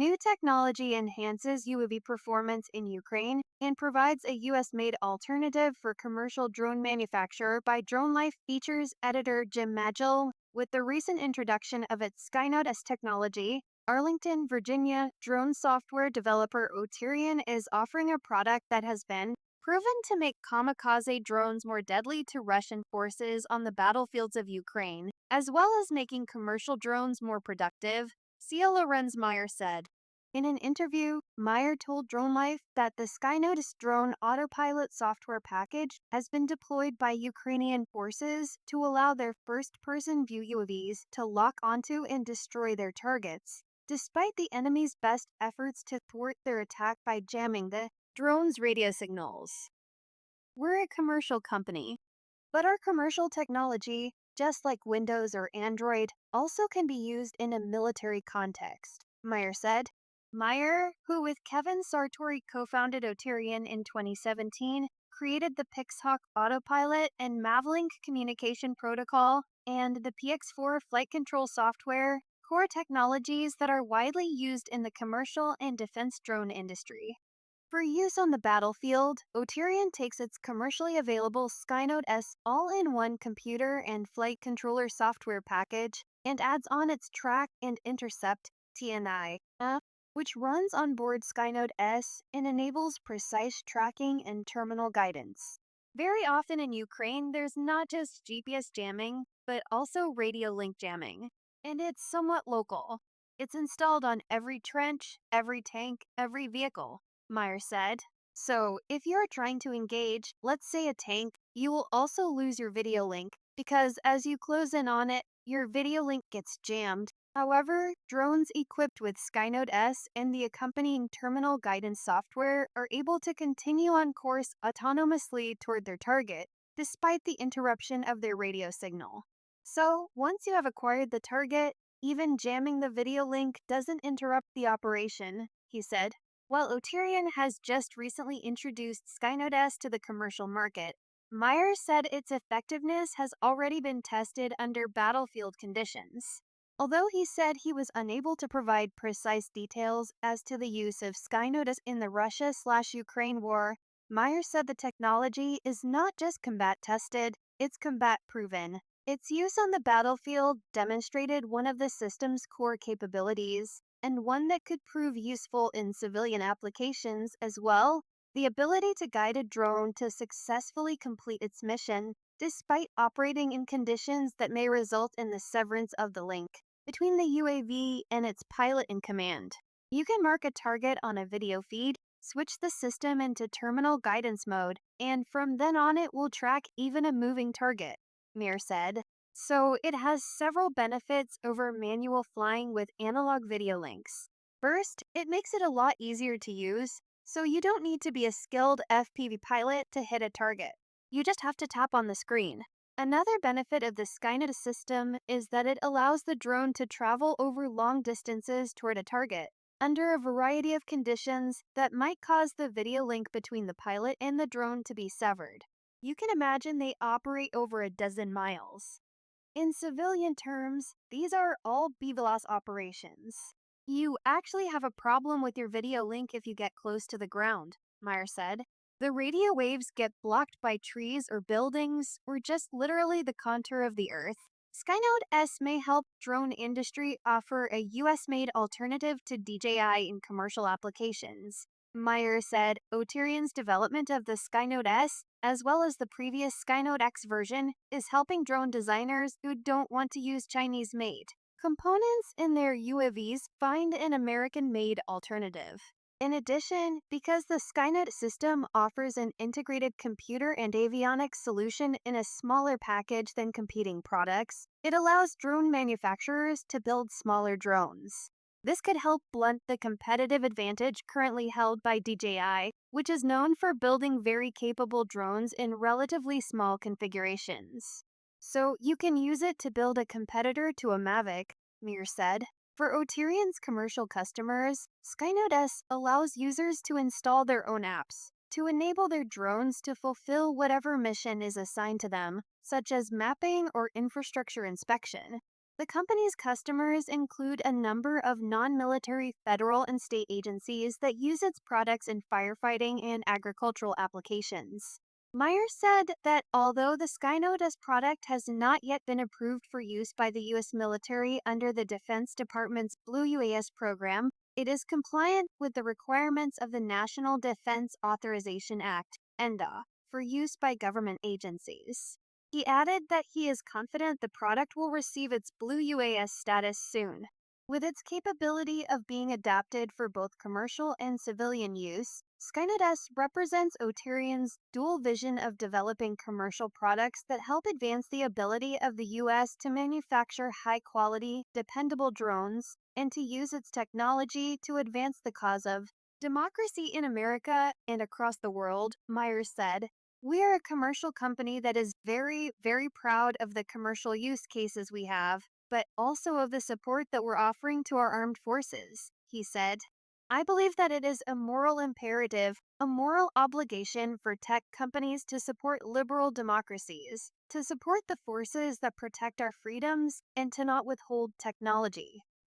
New technology enhances UAV performance in Ukraine and provides a US-made alternative for commercial drone manufacturer by DroneLife features editor Jim Magill. With the recent introduction of its Skynode S technology, Arlington, Virginia drone software developer Auterion is offering a product that has been proven to make kamikaze drones more deadly to Russian forces on the battlefields of Ukraine, as well as making commercial drones more productive, CEO Lorenz Meier said. In an interview, Meier told DroneLife that the Skynode drone autopilot software package has been deployed by Ukrainian forces to allow their first-person view UAVs to lock onto and destroy their targets, despite the enemy's best efforts to thwart their attack by jamming the drone's radio signals. We're a commercial company, but our commercial technology, just like Windows or Android, also can be used in a military context, Meier said. Meier, who with Kevin Sartori co-founded Auterion in 2017, created the Pixhawk autopilot and Mavlink communication protocol and the PX4 flight control software, core technologies that are widely used in the commercial and defense drone industry. For use on the battlefield, Auterion takes its commercially available Skynode S all-in-one computer and flight controller software package and adds on its Track and Intercept (TNI) app, which runs on board Skynode S and enables precise tracking and terminal guidance. Very often in Ukraine, there's not just GPS jamming, but also radio link jamming, and it's somewhat local. It's installed on every trench, every tank, every vehicle, Meier said. So, if you're trying to engage, let's say a tank, you will also lose your video link because as you close in on it, your video link gets jammed. However, drones equipped with Skynode S and the accompanying terminal guidance software are able to continue on course autonomously toward their target, despite the interruption of their radio signal. So, once you have acquired the target, even jamming the video link doesn't interrupt the operation, he said. While Auterion has just recently introduced Skynode S to the commercial market, Meier said its effectiveness has already been tested under battlefield conditions. Although he said he was unable to provide precise details as to the use of Skynode S in the Russia-Ukraine war, Meier said the technology is not just combat tested, it's combat proven. Its use on the battlefield demonstrated one of the system's core capabilities, and one that could prove useful in civilian applications as well, the ability to guide a drone to successfully complete its mission, despite operating in conditions that may result in the severance of the link between the UAV and its pilot in command. You can mark a target on a video feed, switch the system into terminal guidance mode, and from then on it will track even a moving target, Meier said. So it has several benefits over manual flying with analog video links. First, it makes it a lot easier to use, so you don't need to be a skilled FPV pilot to hit a target. You just have to tap on the screen. Another benefit of the Skynode system is that it allows the drone to travel over long distances toward a target, under a variety of conditions that might cause the video link between the pilot and the drone to be severed. You can imagine they operate over a dozen miles. In civilian terms, these are all BVLOS operations. You actually have a problem with your video link if you get close to the ground, Meier said. The radio waves get blocked by trees or buildings, or just literally the contour of the earth. Skynode S may help drone industry offer a US-made alternative to DJI in commercial applications. Meier said Auterion's development of the Skynode S, as well as the previous Skynode X version, is helping drone designers who don't want to use Chinese-made components in their UAVs find an American-made alternative. In addition, because the Skynode system offers an integrated computer and avionics solution in a smaller package than competing products, it allows drone manufacturers to build smaller drones. This could help blunt the competitive advantage currently held by DJI, which is known for building very capable drones in relatively small configurations. So you can use it to build a competitor to a Mavic, Meier said. For Auterion's commercial customers, Skynode S allows users to install their own apps to enable their drones to fulfill whatever mission is assigned to them, such as mapping or infrastructure inspection. The company's customers include a number of non-military federal and state agencies that use its products in firefighting and agricultural applications. Meier said that although the Skynode S product has not yet been approved for use by the U.S. military under the Defense Department's Blue UAS program, it is compliant with the requirements of the National Defense Authorization Act, NDA, for use by government agencies. He added that he is confident the product will receive its Blue UAS status soon. With its capability of being adapted for both commercial and civilian use, Skynode S represents Auterion's dual vision of developing commercial products that help advance the ability of the U.S. to manufacture high-quality, dependable drones, and to use its technology to advance the cause of democracy in America and across the world, Meier said. We are a commercial company that is very, very proud of the commercial use cases we have, but also of the support that we're offering to our armed forces, he said. I believe that it is a moral imperative, a moral obligation for tech companies to support liberal democracies, to support the forces that protect our freedoms, and to not withhold technology.